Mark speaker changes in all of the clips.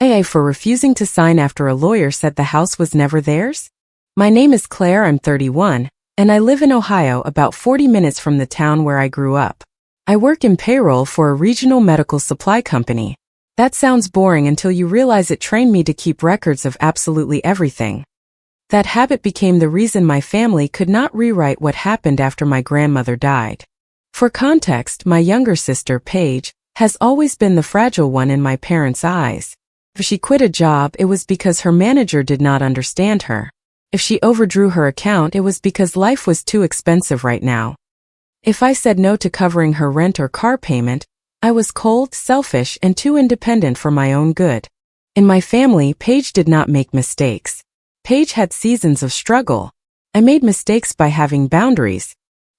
Speaker 1: AA for refusing to sign after a lawyer said the house was never theirs? My name is Claire, I'm 31, and I live in Ohio, about 40 minutes from the town where I grew up. I work in payroll for a regional medical supply company. That sounds boring until you realize it trained me to keep records of absolutely everything. That habit became the reason my family could not rewrite what happened after my grandmother died. For context, my younger sister, Paige, has always been the fragile one in my parents' eyes. If she quit a job, it was because her manager did not understand her. If she overdrew her account, it was because life was too expensive right now. If I said no to covering her rent or car payment, I was cold, selfish, and too independent for my own good. In my family, Paige did not make mistakes. Paige had seasons of struggle. I made mistakes by having boundaries.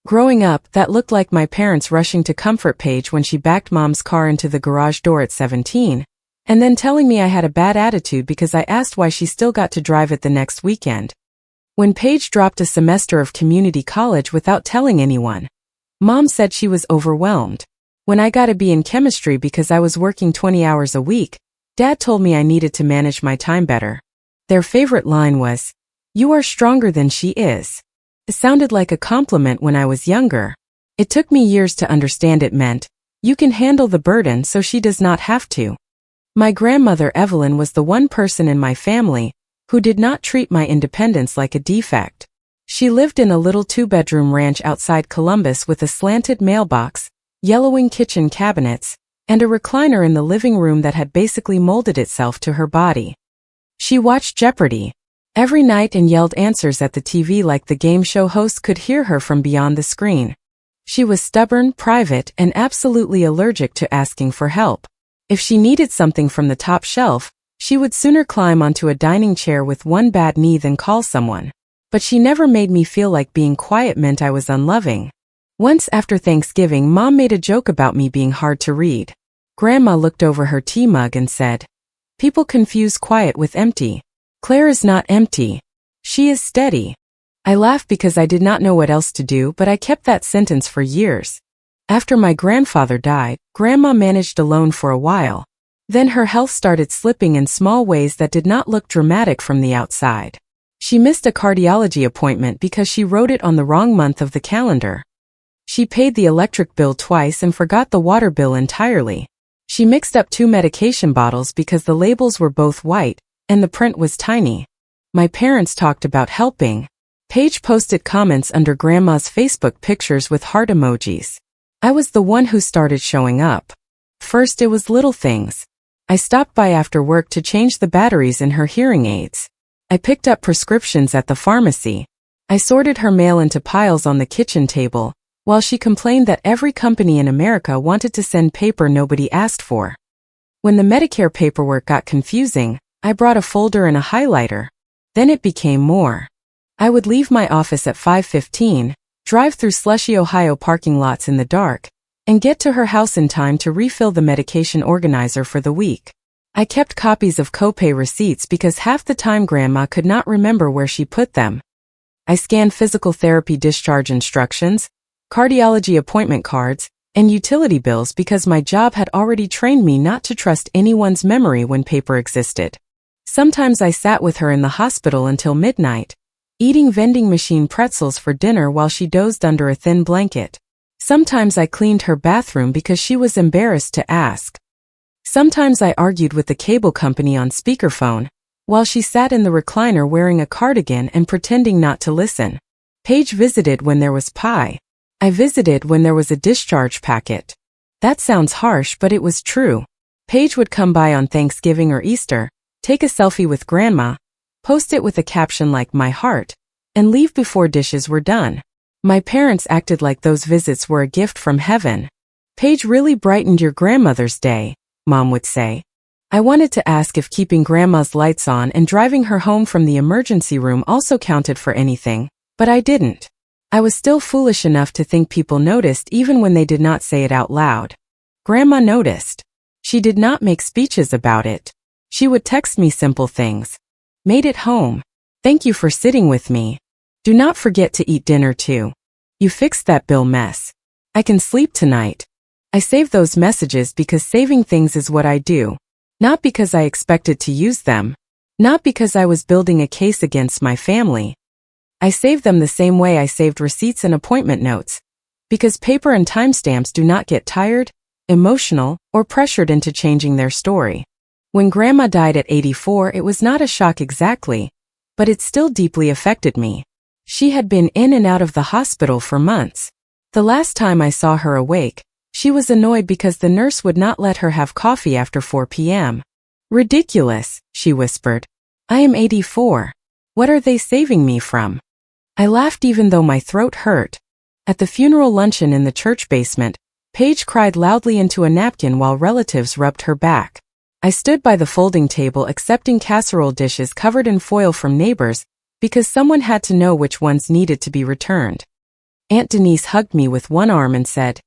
Speaker 1: Growing up, that looked like my parents rushing to comfort Paige when she backed Mom's car into the garage door at 17, and then telling me I had a bad attitude because I asked why she still got to drive it the next weekend. When Paige dropped a semester of community college without telling anyone, Mom said she was overwhelmed. When I got a B in chemistry because I was working 20 hours a week, Dad told me I needed to manage my time better. Their favorite line was, "You are stronger than she is." It sounded like a compliment when I was younger. It took me years to understand it meant, you can handle the burden so she does not have to. My grandmother Evelyn was the one person in my family who did not treat my independence like a defect. She lived in a little 2-bedroom ranch outside Columbus with a slanted mailbox, yellowing kitchen cabinets, and a recliner in the living room that had basically molded itself to her body. She watched Jeopardy! Every night and yelled answers at the TV like the game show host could hear her from beyond the screen. She was stubborn, private, and absolutely allergic to asking for help. If she needed something from the top shelf, she would sooner climb onto a dining chair with one bad knee than call someone. But she never made me feel like being quiet meant I was unloving. Once after Thanksgiving, Mom made a joke about me being hard to read. Grandma looked over her tea mug and said, "People confuse quiet with empty. Claire is not empty. She is steady." I laughed because I did not know what else to do, but I kept that sentence for years. After my grandfather died, Grandma managed alone for a while. Then her health started slipping in small ways that did not look dramatic from the outside. She missed a cardiology appointment because she wrote it on the wrong month of the calendar. She paid the electric bill twice and forgot the water bill entirely. She mixed up 2 medication bottles because the labels were both white, and the print was tiny. My parents talked about helping. Paige posted comments under Grandma's Facebook pictures with heart emojis. I was the one who started showing up. First it was little things. I stopped by after work to change the batteries in her hearing aids. I picked up prescriptions at the pharmacy. I sorted her mail into piles on the kitchen table, while she complained that every company in America wanted to send paper nobody asked for. When the Medicare paperwork got confusing, I brought a folder and a highlighter. Then it became more. I would leave my office at 5:15, drive through slushy Ohio parking lots in the dark, and get to her house in time to refill the medication organizer for the week. I kept copies of copay receipts because half the time Grandma could not remember where she put them. I scanned physical therapy discharge instructions, cardiology appointment cards, and utility bills because my job had already trained me not to trust anyone's memory when paper existed. Sometimes I sat with her in the hospital until midnight, eating vending machine pretzels for dinner while she dozed under a thin blanket. Sometimes I cleaned her bathroom because she was embarrassed to ask. Sometimes I argued with the cable company on speakerphone, while she sat in the recliner wearing a cardigan and pretending not to listen. Paige visited when there was pie. I visited when there was a discharge packet. That sounds harsh, but it was true. Paige would come by on Thanksgiving or Easter, take a selfie with Grandma, post it with a caption like "My heart," and leave before dishes were done. My parents acted like those visits were a gift from heaven. "Paige really brightened your grandmother's day," Mom would say. I wanted to ask if keeping Grandma's lights on and driving her home from the emergency room also counted for anything, but I didn't. I was still foolish enough to think people noticed even when they did not say it out loud. Grandma noticed. She did not make speeches about it. She would text me simple things. "Made it home. Thank you for sitting with me. Do not forget to eat dinner too. You fixed that bill mess. I can sleep tonight." I save those messages because saving things is what I do. Not because I expected to use them. Not because I was building a case against my family. I saved them the same way I saved receipts and appointment notes. Because paper and timestamps do not get tired, emotional, or pressured into changing their story. When Grandma died at 84, it was not a shock exactly, but it still deeply affected me. She had been in and out of the hospital for months. The last time I saw her awake, she was annoyed because the nurse would not let her have coffee after 4 p.m. Ridiculous, she whispered. I am 84. What are they saving me from? I laughed even though my throat hurt. At the funeral luncheon in the church basement, Paige cried loudly into a napkin while relatives rubbed her back. I stood by the folding table accepting casserole dishes covered in foil from neighbors because someone had to know which ones needed to be returned. Aunt Denise hugged me with one arm and said,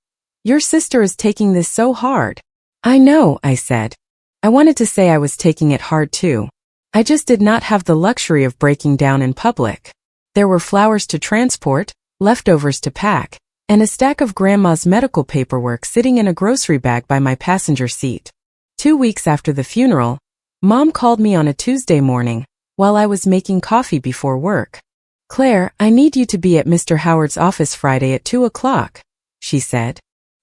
Speaker 1: "Your sister is taking this so hard." I know, I said. I wanted to say I was taking it hard too. I just did not have the luxury of breaking down in public. There were flowers to transport, leftovers to pack, and a stack of Grandma's medical paperwork sitting in a grocery bag by my passenger seat. 2 weeks after the funeral, Mom called me on a Tuesday morning, while I was making coffee before work. "Claire, I need you to be at Mr. Howard's office Friday at 2 o'clock, she said.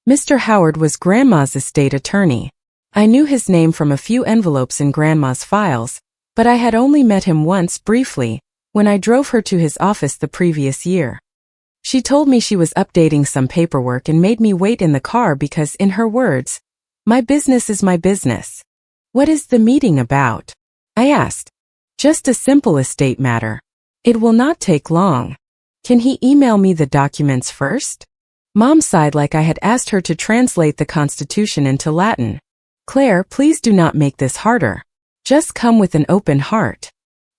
Speaker 1: Mr. Howard was Grandma's estate attorney. I knew his name from a few envelopes in Grandma's files, but I had only met him once briefly, when I drove her to his office the previous year. She told me she was updating some paperwork and made me wait in the car because, in her words, "My business is my business." "What is the meeting about?" I asked. "Just a simple estate matter. It will not take long. Can he email me the documents first?" Mom sighed like I had asked her to translate the Constitution into Latin. "Claire, please do not make this harder. Just come with an open heart."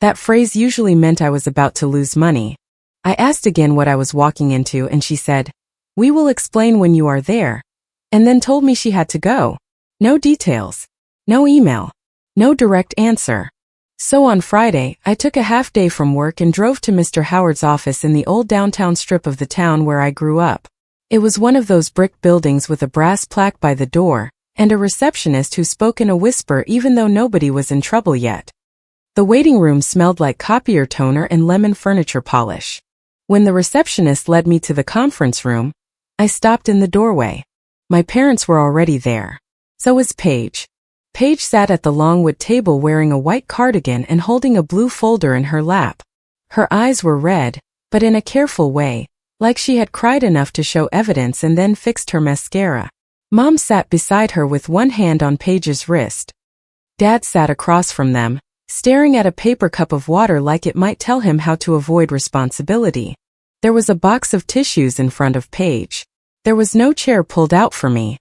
Speaker 1: That phrase usually meant I was about to lose money. I asked again what I was walking into and she said, "We will explain when you are there," and then told me she had to go. No details. No email. No direct answer. So on Friday, I took a half day from work and drove to Mr. Howard's office in the old downtown strip of the town where I grew up. It was one of those brick buildings with a brass plaque by the door, and a receptionist who spoke in a whisper even though nobody was in trouble yet. The waiting room smelled like copier toner and lemon furniture polish. When the receptionist led me to the conference room, I stopped in the doorway. My parents were already there. So was Paige. Paige sat at the long wood table wearing a white cardigan and holding a blue folder in her lap. Her eyes were red, but in a careful way, like she had cried enough to show evidence and then fixed her mascara. Mom sat beside her with one hand on Paige's wrist. Dad sat across from them, staring at a paper cup of water like it might tell him how to avoid responsibility. There was a box of tissues in front of Paige. There was no chair pulled out for me.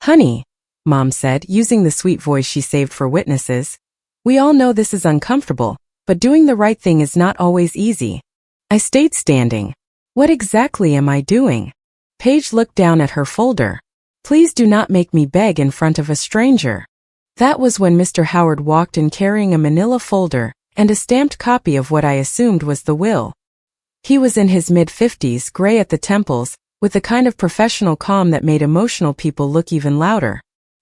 Speaker 1: "Honey," Mom said, using the sweet voice she saved for witnesses, "we all know this is uncomfortable, but doing the right thing is not always easy." I stayed standing. What exactly am I doing? Paige looked down at her folder. "Please do not make me beg in front of a stranger." That was when Mr. Howard walked in carrying a manila folder and a stamped copy of what I assumed was the will. He was in his mid-50s, gray at the temples, with the kind of professional calm that made emotional people look even louder.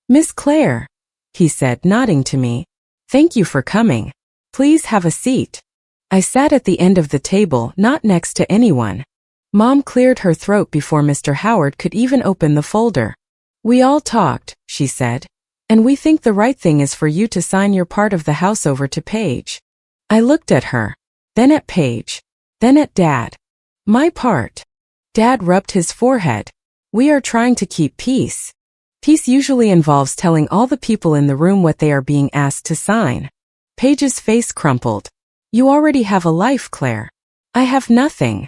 Speaker 1: "Miss Claire," he said, nodding to me. "Thank you for coming. Please have a seat." I sat at the end of the table, not next to anyone. Mom cleared her throat before Mr. Howard could even open the folder. "We all talked," she said, "and we think the right thing is for you to sign your part of the house over to Paige." I looked at her, then at Paige, then at Dad. "My part?" Dad rubbed his forehead. "We are trying to keep peace." Peace usually involves telling all the people in the room what they are being asked to sign. Paige's face crumpled. "You already have a life, Claire." "I have nothing."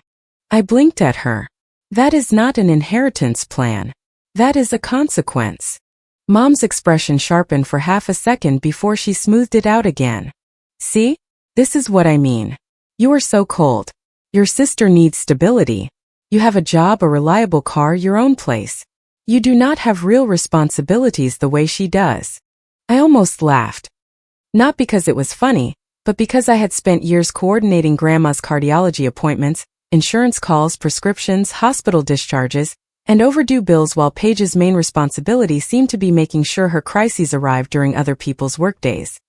Speaker 1: I blinked at her. "That is not an inheritance plan. That is a consequence." Mom's expression sharpened for half a second before she smoothed it out again. "See? This is what I mean. You are so cold. Your sister needs stability. You have a job, a reliable car, your own place. You do not have real responsibilities the way she does." I almost laughed. Not because it was funny, but because I had spent years coordinating Grandma's cardiology appointments, insurance calls, prescriptions, hospital discharges, and overdue bills, while Paige's main responsibility seemed to be making sure her crises arrived during other people's workdays.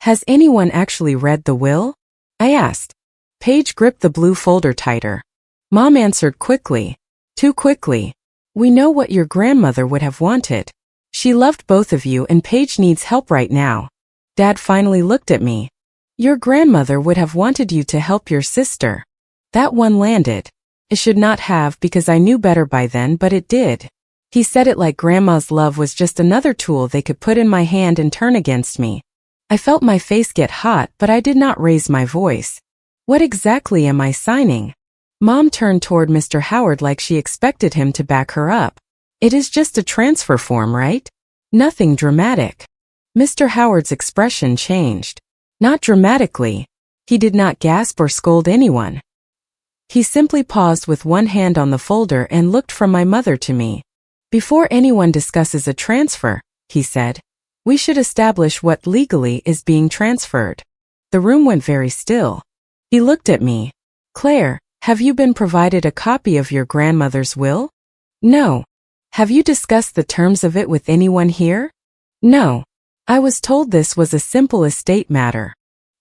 Speaker 1: Has anyone actually read the will? I asked. Paige gripped the blue folder tighter. Mom answered quickly. Too quickly. We know what your grandmother would have wanted. She loved both of you and Paige needs help right now. Dad finally looked at me. Your grandmother would have wanted you to help your sister. That one landed. It should not have because I knew better by then, but it did. He said it like Grandma's love was just another tool they could put in my hand and turn against me. I felt my face get hot, but I did not raise my voice. What exactly am I signing? Mom turned toward Mr. Howard like she expected him to back her up. It is just a transfer form, right? Nothing dramatic. Mr. Howard's expression changed. Not dramatically. He did not gasp or scold anyone. He simply paused with one hand on the folder and looked from my mother to me. Before anyone discusses a transfer, he said, we should establish what legally is being transferred. The room went very still. He looked at me. Claire, have you been provided a copy of your grandmother's will? No. Have you discussed the terms of it with anyone here? No. I was told this was a simple estate matter.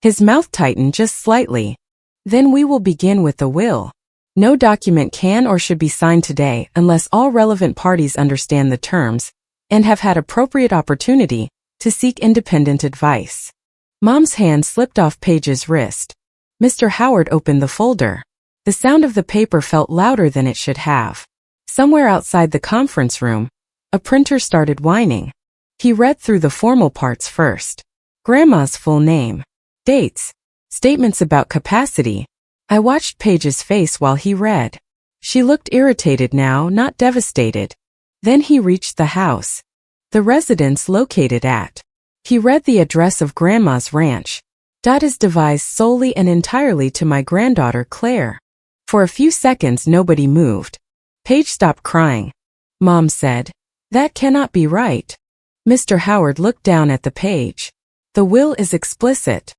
Speaker 1: His mouth tightened just slightly. Then we will begin with the will. No document can or should be signed today unless all relevant parties understand the terms and have had appropriate opportunity to seek independent advice. Mom's hand slipped off Paige's wrist. Mr. Howard opened the folder. The sound of the paper felt louder than it should have. Somewhere outside the conference room, a printer started whining. He read through the formal parts first. Grandma's full name. Dates. Statements about capacity. I watched Paige's face while he read. She looked irritated now, not devastated. Then he reached the house. The residence located at. He read the address of Grandma's ranch. That is devised solely and entirely to my granddaughter Claire. For a few seconds nobody moved. Paige stopped crying. Mom said, that cannot be right. Mr. Howard looked down at the page. The will is explicit.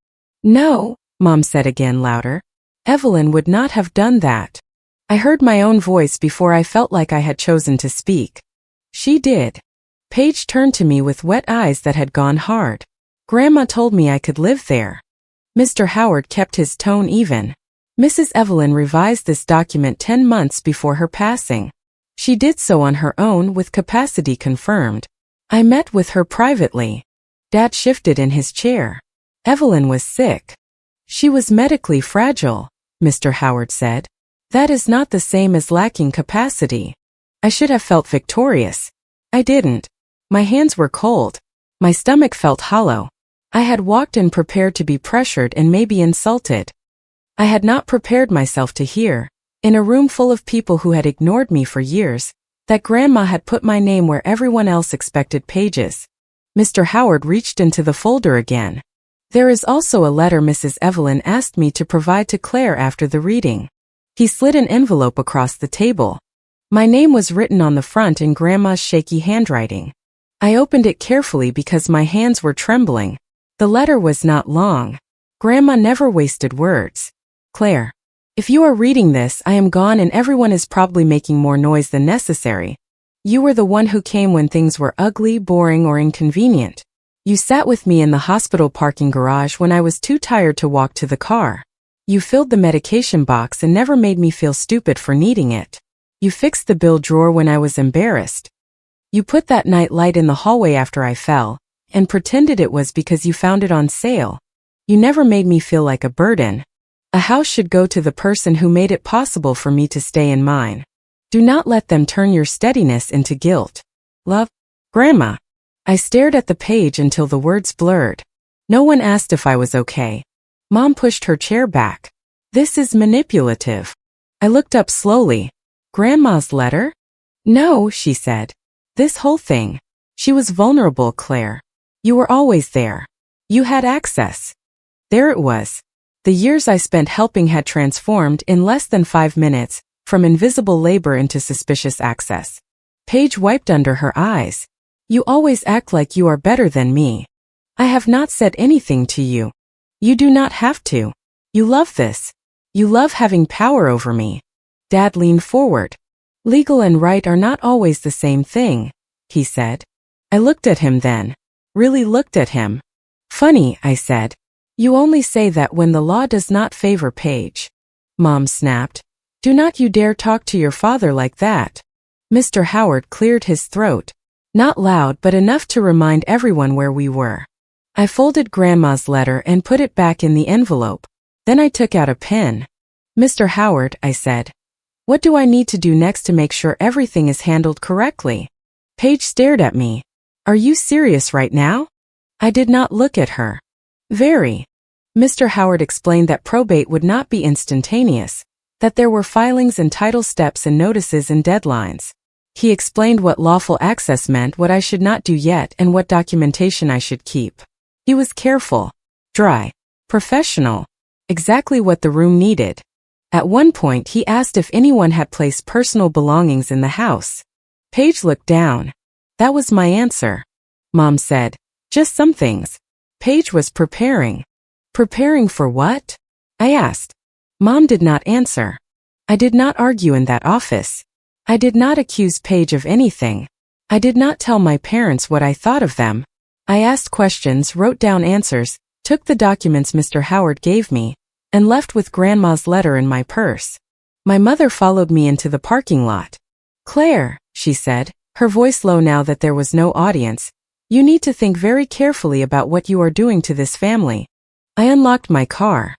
Speaker 1: No, Mom said again louder. Evelyn would not have done that. I heard my own voice before I felt like I had chosen to speak. She did. Paige turned to me with wet eyes that had gone hard. Grandma told me I could live there. Mr. Howard kept his tone even. Mrs. Evelyn revised this document 10 months before her passing. She did so on her own with capacity confirmed. I met with her privately. Dad shifted in his chair. Evelyn was sick. She was medically fragile, Mr. Howard said. That is not the same as lacking capacity. I should have felt victorious. I didn't. My hands were cold. My stomach felt hollow. I had walked in prepared to be pressured and maybe insulted. I had not prepared myself to hear, in a room full of people who had ignored me for years, that Grandma had put my name where everyone else expected Paige's. Mr. Howard reached into the folder again. There is also a letter Mrs. Evelyn asked me to provide to Claire after the reading. He slid an envelope across the table. My name was written on the front in Grandma's shaky handwriting. I opened it carefully because my hands were trembling. The letter was not long. Grandma never wasted words. Claire, if you are reading this, I am gone and everyone is probably making more noise than necessary. You were the one who came when things were ugly, boring, or inconvenient. You sat with me in the hospital parking garage when I was too tired to walk to the car. You filled the medication box and never made me feel stupid for needing it. You fixed the bill drawer when I was embarrassed. You put that night light in the hallway after I fell, and pretended it was because you found it on sale. You never made me feel like a burden. A house should go to the person who made it possible for me to stay in mine. Do not let them turn your steadiness into guilt. Love, Grandma. I stared at the page until the words blurred. No one asked if I was okay. Mom pushed her chair back. This is manipulative. I looked up slowly. Grandma's letter? No, she said. This whole thing. She was vulnerable, Claire. You were always there. You had access. There it was. The years I spent helping had transformed in less than 5 minutes from invisible labor into suspicious access. Paige wiped under her eyes. You always act like you are better than me. I have not said anything to you. You do not have to. You love this. You love having power over me. Dad leaned forward. Legal and right are not always the same thing, he said. I looked at him then. Really looked at him. Funny, I said. You only say that when the law does not favor Paige. Mom snapped. Do not you dare talk to your father like that. Mr. Howard cleared his throat. Not loud but enough to remind everyone where we were. I folded Grandma's letter and put it back in the envelope. Then I took out a pen. Mr. Howard, I said. What do I need to do next to make sure everything is handled correctly? Paige stared at me. Are you serious right now? I did not look at her. Very. Mr. Howard explained that probate would not be instantaneous, that there were filings and title steps and notices and deadlines. He explained what lawful access meant, what I should not do yet, and what documentation I should keep. He was careful, dry, professional, exactly what the room needed. At one point he asked if anyone had placed personal belongings in the house. Paige looked down. That was my answer. Mom said, just some things. Paige was preparing. Preparing for what? I asked. Mom did not answer. I did not argue in that office. I did not accuse Paige of anything. I did not tell my parents what I thought of them. I asked questions, wrote down answers, took the documents Mr. Howard gave me, and left with Grandma's letter in my purse. My mother followed me into the parking lot. Claire, she said, her voice low now that there was no audience, you need to think very carefully about what you are doing to this family. I unlocked my car.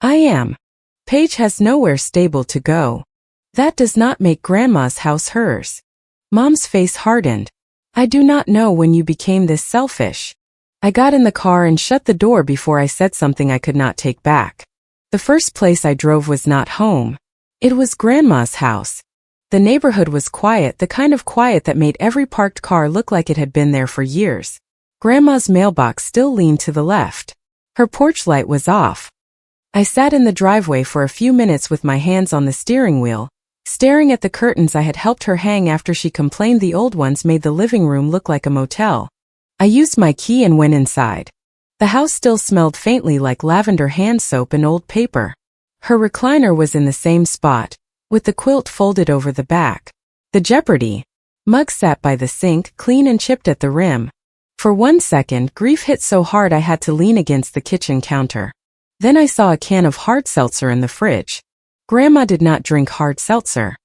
Speaker 1: I am. Paige has nowhere stable to go. That does not make Grandma's house hers. Mom's face hardened. I do not know when you became this selfish. I got in the car and shut the door before I said something I could not take back. The first place I drove was not home. It was Grandma's house. The neighborhood was quiet, the kind of quiet that made every parked car look like it had been there for years. Grandma's mailbox still leaned to the left. Her porch light was off. I sat in the driveway for a few minutes with my hands on the steering wheel, staring at the curtains I had helped her hang after she complained the old ones made the living room look like a motel. I used my key and went inside. The house still smelled faintly like lavender hand soap and old paper. Her recliner was in the same spot, with the quilt folded over the back. The Jeopardy! Mug sat by the sink, clean and chipped at the rim. For 1 second, grief hit so hard I had to lean against the kitchen counter. Then I saw a can of hard seltzer in the fridge. Grandma did not drink hard seltzer.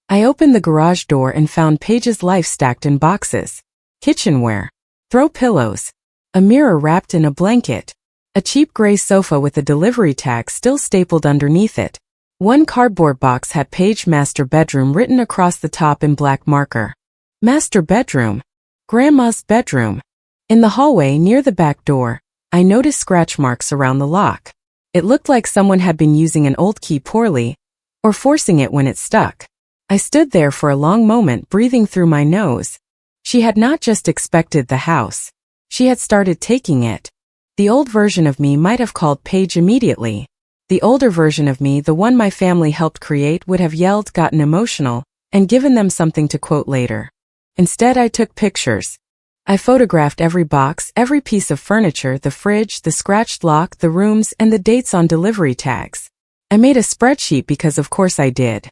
Speaker 1: I opened the garage door and found Paige's life stacked in boxes. Kitchenware. Throw pillows. A mirror wrapped in a blanket. A cheap gray sofa with a delivery tag still stapled underneath it. One cardboard box had Paige Master Bedroom written across the top in black marker. Master Bedroom. Grandma's bedroom. In the hallway near the back door, I noticed scratch marks around the lock. It looked like someone had been using an old key poorly, or forcing it when it stuck. I stood there for a long moment, breathing through my nose. She had not just expected the house. She had started taking it. The old version of me might have called Paige immediately. The older version of me, the one my family helped create, would have yelled, gotten emotional, and given them something to quote later. Instead, I took pictures. I photographed every box, every piece of furniture, the fridge, the scratched lock, the rooms, and the dates on delivery tags. I made a spreadsheet because of course I did.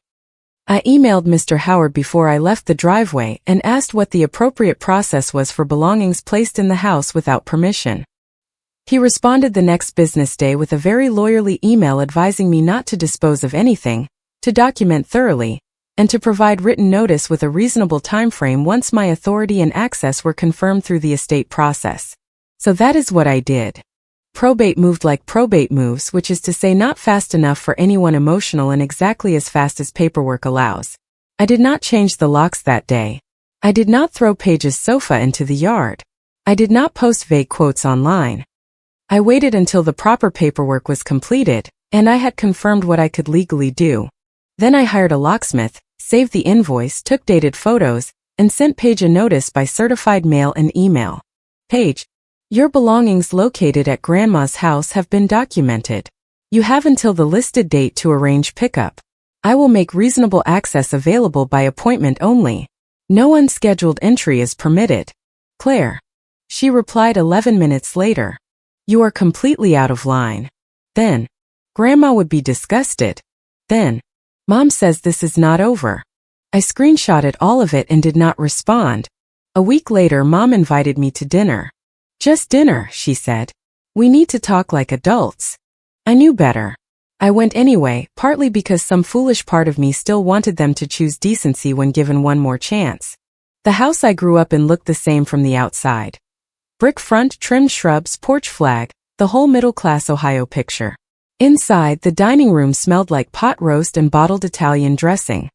Speaker 1: I emailed Mr. Howard before I left the driveway and asked what the appropriate process was for belongings placed in the house without permission. He responded the next business day with a very lawyerly email advising me not to dispose of anything, to document thoroughly, and to provide written notice with a reasonable time frame once my authority and access were confirmed through the estate process. So that is what I did. Probate moved like probate moves, which is to say not fast enough for anyone emotional and exactly as fast as paperwork allows. I did not change the locks that day. I did not throw Paige's sofa into the yard. I did not post vague quotes online. I waited until the proper paperwork was completed, and I had confirmed what I could legally do. Then I hired a locksmith, saved the invoice, took dated photos, and sent Paige a notice by certified mail and email. Paige, your belongings located at Grandma's house have been documented. You have until the listed date to arrange pickup. I will make reasonable access available by appointment only. No unscheduled entry is permitted. Claire. She replied 11 minutes later. You are completely out of line. Then, Grandma would be disgusted. Then, Mom says this is not over. I screenshotted all of it and did not respond. A week later, Mom invited me to dinner. Just dinner, she said. We need to talk like adults. I knew better. I went anyway, partly because some foolish part of me still wanted them to choose decency when given one more chance. The house I grew up in looked the same from the outside. Brick front, trimmed shrubs, porch flag, the whole middle-class Ohio picture. Inside, the dining room smelled like pot roast and bottled Italian dressing.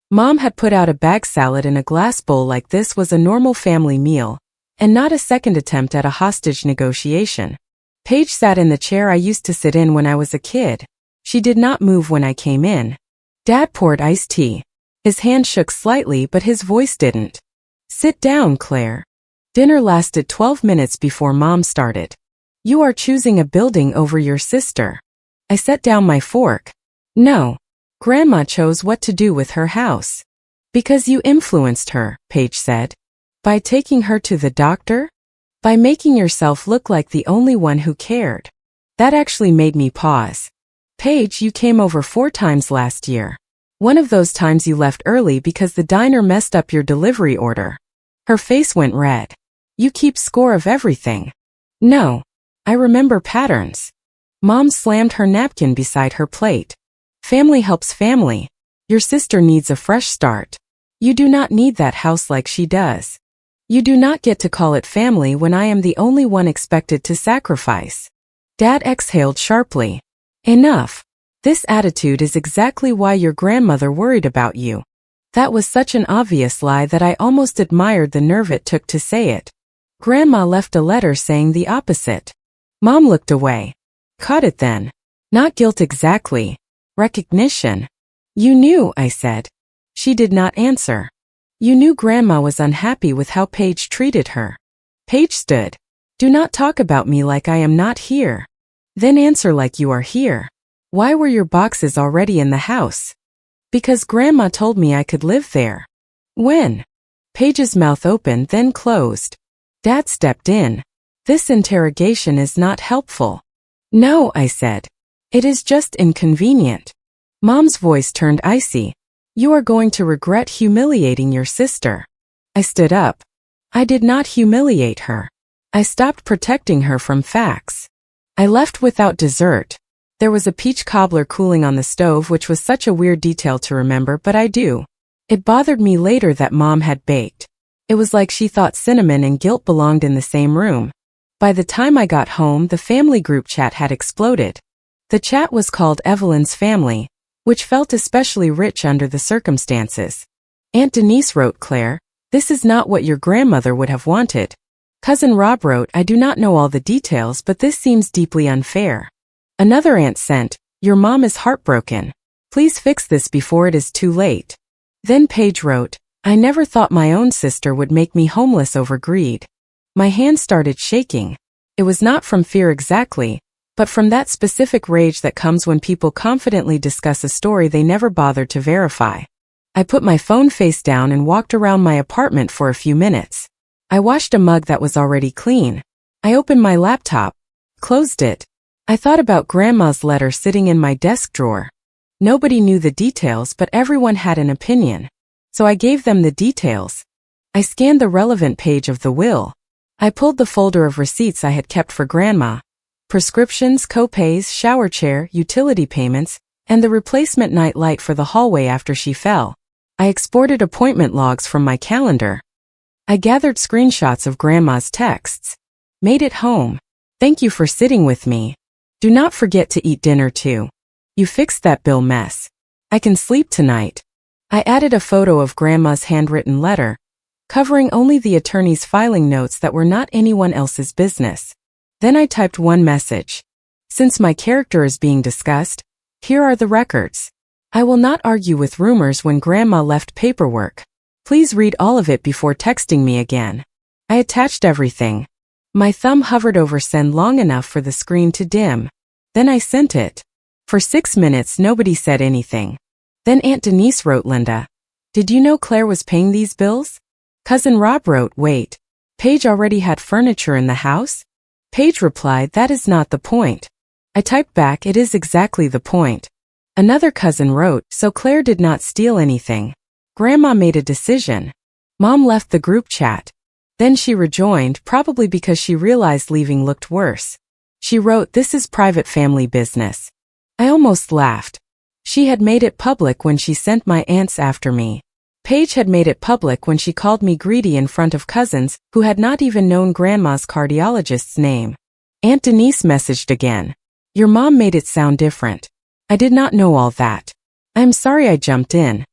Speaker 1: Mom had put out a bag salad in a glass bowl like this was a normal family meal, and not a second attempt at a hostage negotiation. Paige sat in the chair I used to sit in when I was a kid. She did not move when I came in. Dad poured iced tea. His hand shook slightly, but his voice didn't. Sit down, Claire. Dinner lasted 12 minutes before Mom started. You are choosing a building over your sister. I set down my fork. No. Grandma chose what to do with her house. Because you influenced her, Paige said. By taking her to the doctor? By making yourself look like the only one who cared. That actually made me pause. Paige, you came over 4 times last year. One of those times you left early because the diner messed up your delivery order. Her face went red. You keep score of everything. No. I remember patterns. Mom slammed her napkin beside her plate. Family helps family. Your sister needs a fresh start. You do not need that house like she does. You do not get to call it family when I am the only one expected to sacrifice. Dad exhaled sharply. Enough. This attitude is exactly why your grandmother worried about you. That was such an obvious lie that I almost admired the nerve it took to say it. Grandma left a letter saying the opposite. Mom looked away. Caught it then. Not guilt exactly. Recognition. You knew, I said. She did not answer. You knew Grandma was unhappy with how Paige treated her. Paige stood. Do not talk about me like I am not here. Then answer like you are here. Why were your boxes already in the house? Because Grandma told me I could live there. When? Paige's mouth opened then closed. Dad stepped in. This interrogation is not helpful. No, I said. It is just inconvenient. Mom's voice turned icy. You are going to regret humiliating your sister. I stood up. I did not humiliate her. I stopped protecting her from facts. I left without dessert. There was a peach cobbler cooling on the stove, which was such a weird detail to remember, but I do. It bothered me later that Mom had baked. It was like she thought cinnamon and guilt belonged in the same room. By the time I got home, the family group chat had exploded. The chat was called Evelyn's Family, which felt especially rich under the circumstances. Aunt Denise wrote, Claire, this is not what your grandmother would have wanted. Cousin Rob wrote, I do not know all the details, but this seems deeply unfair. Another aunt sent, your mom is heartbroken. Please fix this before it is too late. Then Paige wrote, I never thought my own sister would make me homeless over greed. My hand started shaking. It was not from fear exactly, but from that specific rage that comes when people confidently discuss a story they never bothered to verify. I put my phone face down and walked around my apartment for a few minutes. I washed a mug that was already clean. I opened my laptop, closed it. I thought about Grandma's letter sitting in my desk drawer. Nobody knew the details, but everyone had an opinion. So I gave them the details. I scanned the relevant page of the will. I pulled the folder of receipts I had kept for Grandma. Prescriptions, co-pays, shower chair, utility payments, and the replacement night light for the hallway after she fell. I exported appointment logs from my calendar. I gathered screenshots of Grandma's texts. Made it home. Thank you for sitting with me. Do not forget to eat dinner too. You fixed that bill mess. I can sleep tonight. I added a photo of Grandma's handwritten letter, covering only the attorney's filing notes that were not anyone else's business. Then I typed one message. Since my character is being discussed, here are the records. I will not argue with rumors when Grandma left paperwork. Please read all of it before texting me again. I attached everything. My thumb hovered over send long enough for the screen to dim. Then I sent it. For 6 minutes nobody said anything. Then Aunt Denise wrote, Linda, did you know Claire was paying these bills? Cousin Rob wrote, wait, Paige already had furniture in the house? Paige replied, that is not the point. I typed back, it is exactly the point. Another cousin wrote, so Claire did not steal anything. Grandma made a decision. Mom left the group chat. Then she rejoined, probably because she realized leaving looked worse. She wrote, "This is private family business." I almost laughed. She had made it public when she sent my aunts after me. Paige had made it public when she called me greedy in front of cousins who had not even known Grandma's cardiologist's name. Aunt Denise messaged again. "Your mom made it sound different." I did not know all that. "I'm sorry I jumped in."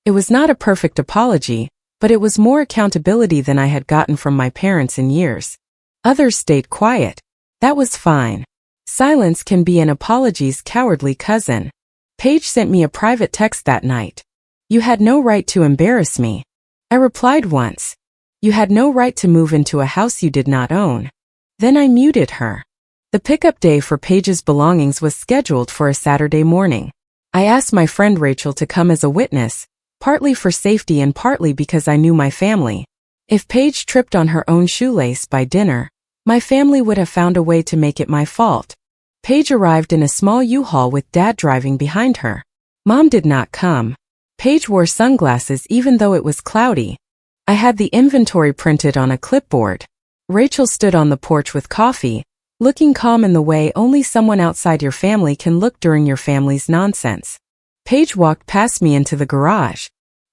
Speaker 1: It was not a perfect apology, but it was more accountability than I had gotten from my parents in years. Others stayed quiet. That was fine. Silence can be an apology's cowardly cousin. Paige sent me a private text that night. "You had no right to embarrass me." I replied once. "You had no right to move into a house you did not own." Then I muted her. The pickup day for Paige's belongings was scheduled for a Saturday morning. I asked my friend Rachel to come as a witness, partly for safety and partly because I knew my family. If Paige tripped on her own shoelace by dinner, my family would have found a way to make it my fault. Paige arrived in a small U-Haul with Dad driving behind her. Mom did not come. Paige wore sunglasses even though it was cloudy. I had the inventory printed on a clipboard. Rachel stood on the porch with coffee, looking calm in the way only someone outside your family can look during your family's nonsense. Paige walked past me into the garage.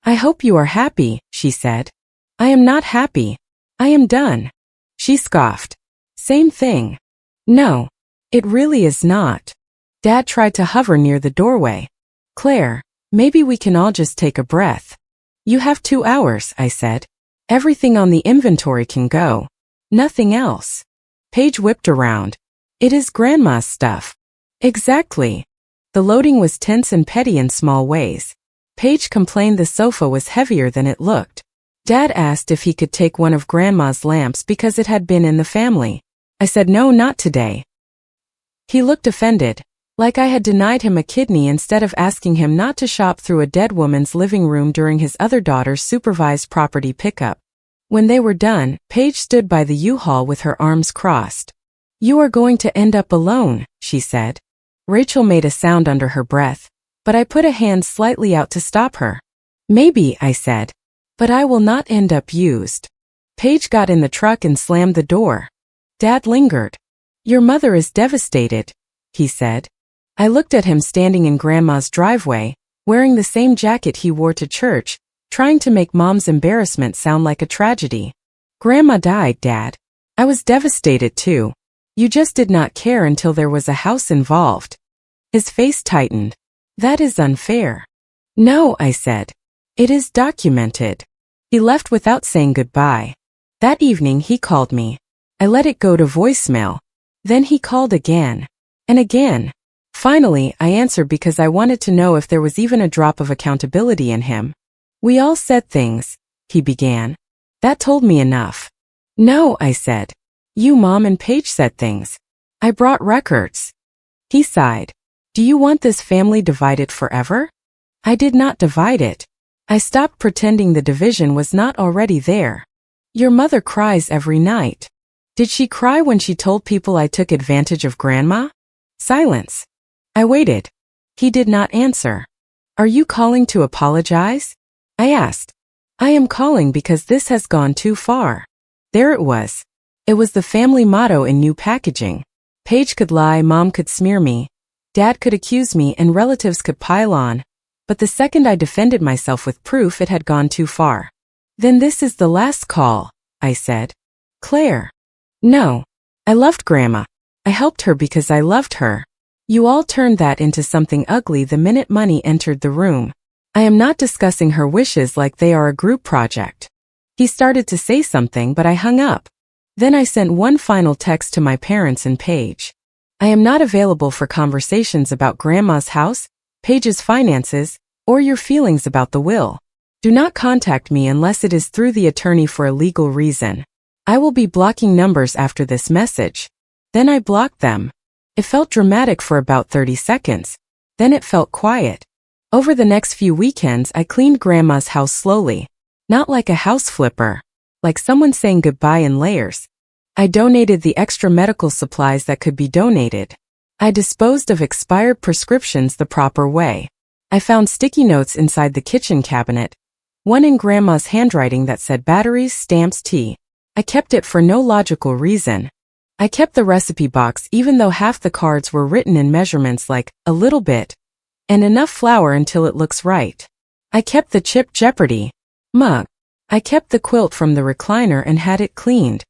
Speaker 1: "I hope you are happy," she said. "I am not happy. I am done." She scoffed. "Same thing." "No, it really is not." Dad tried to hover near the doorway. "Claire, maybe we can all just take a breath." "You have 2 hours," I said. "Everything on the inventory can go. Nothing else." Paige whipped around. "It is Grandma's stuff." "Exactly." The loading was tense and petty in small ways. Paige complained the sofa was heavier than it looked. Dad asked if he could take one of Grandma's lamps because it had been in the family. I said no, not today. He looked offended, like I had denied him a kidney instead of asking him not to shop through a dead woman's living room during his other daughter's supervised property pickup. When they were done, Paige stood by the U-Haul with her arms crossed. "You are going to end up alone," she said. Rachel made a sound under her breath, but I put a hand slightly out to stop her. "Maybe," I said, "but I will not end up used." Paige got in the truck and slammed the door. Dad lingered. "Your mother is devastated," he said. I looked at him standing in Grandma's driveway, wearing the same jacket he wore to church, trying to make Mom's embarrassment sound like a tragedy. "Grandma died, Dad. I was devastated too. You just did not care until there was a house involved." His face tightened. "That is unfair." "No," I said. "It is documented." He left without saying goodbye. That evening he called me. I let it go to voicemail. Then he called again. And again. Finally, I answered because I wanted to know if there was even a drop of accountability in him. "We all said things," he began. That told me enough. "No," I said. "You, Mom, and Paige said things. I brought records." He sighed. "Do you want this family divided forever?" I did not divide it. I stopped pretending the division was not already there. "Your mother cries every night." "Did she cry when she told people I took advantage of Grandma?" Silence. I waited. He did not answer. "Are you calling to apologize?" I asked. "I am calling because this has gone too far." There it was. It was the family motto in new packaging. Paige could lie, Mom could smear me, Dad could accuse me, and relatives could pile on. But the second I defended myself with proof, it had gone too far. "Then this is the last call," I said. "Claire." "No. I loved Grandma. I helped her because I loved her. You all turned that into something ugly the minute money entered the room. I am not discussing her wishes like they are a group project." He started to say something, but I hung up. Then I sent one final text to my parents and Paige. "I am not available for conversations about Grandma's house, Paige's finances, or your feelings about the will. Do not contact me unless it is through the attorney for a legal reason. I will be blocking numbers after this message." Then I blocked them. It felt dramatic for about 30 seconds. Then it felt quiet. Over the next few weekends, I cleaned Grandma's house slowly. Not like a house flipper. Like someone saying goodbye in layers. I donated the extra medical supplies that could be donated. I disposed of expired prescriptions the proper way. I found sticky notes inside the kitchen cabinet. One in Grandma's handwriting that said batteries, stamps, tea. I kept it for no logical reason. I kept the recipe box even though half the cards were written in measurements like, a little bit, and enough flour until it looks right. I kept the Chip Jeopardy mug. I kept the quilt from the recliner and had it cleaned.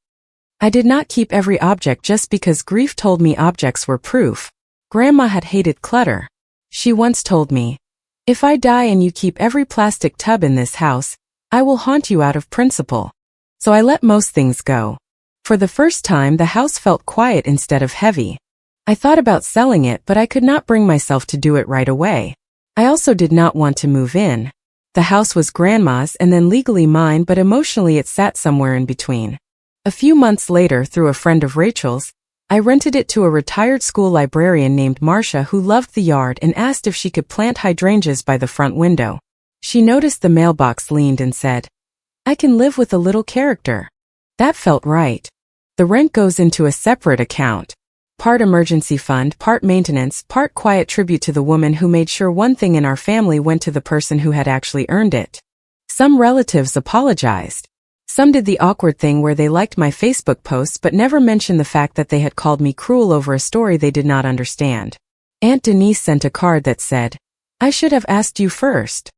Speaker 1: I did not keep every object just because grief told me objects were proof. Grandma had hated clutter. She once told me, "If I die and you keep every plastic tub in this house, I will haunt you out of principle." So I let most things go. For the first time, the house felt quiet instead of heavy. I thought about selling it, but I could not bring myself to do it right away. I also did not want to move in. The house was Grandma's and then legally mine, but emotionally it sat somewhere in between. A few months later, through a friend of Rachel's, I rented it to a retired school librarian named Marcia who loved the yard and asked if she could plant hydrangeas by the front window. She noticed the mailbox leaned and said, "I can live with a little character." That felt right. The rent goes into a separate account. Part emergency fund, part maintenance, part quiet tribute to the woman who made sure one thing in our family went to the person who had actually earned it. Some relatives apologized. Some did the awkward thing where they liked my Facebook posts but never mentioned the fact that they had called me cruel over a story they did not understand. Aunt Denise sent a card that said, "I should have asked you first."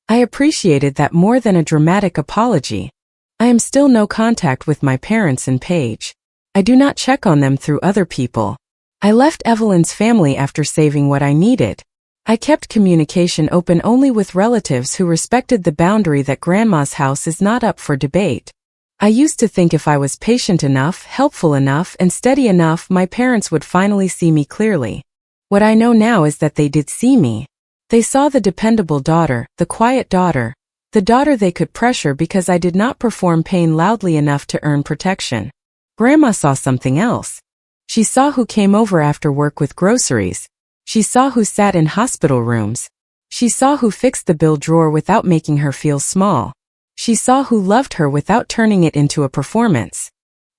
Speaker 1: I appreciated that more than a dramatic apology. I am still no contact with my parents and Paige. I do not check on them through other people. I left Evelyn's family after saving what I needed. I kept communication open only with relatives who respected the boundary that Grandma's house is not up for debate. I used to think if I was patient enough, helpful enough, and steady enough, my parents would finally see me clearly. What I know now is that they did see me. They saw the dependable daughter, the quiet daughter, the daughter they could pressure because I did not perform pain loudly enough to earn protection. Grandma saw something else. She saw who came over after work with groceries. She saw who sat in hospital rooms. She saw who fixed the bill drawer without making her feel small. She saw who loved her without turning it into a performance.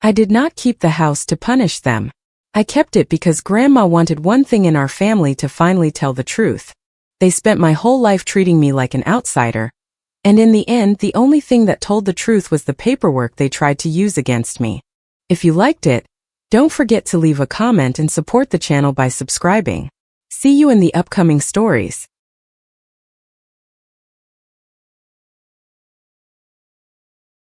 Speaker 1: I did not keep the house to punish them. I kept it because Grandma wanted one thing in our family to finally tell the truth. They spent my whole life treating me like an outsider, and in the end, the only thing that told the truth was the paperwork they tried to use against me. If you liked it, don't forget to leave a comment and support the channel by subscribing. See you in the upcoming stories.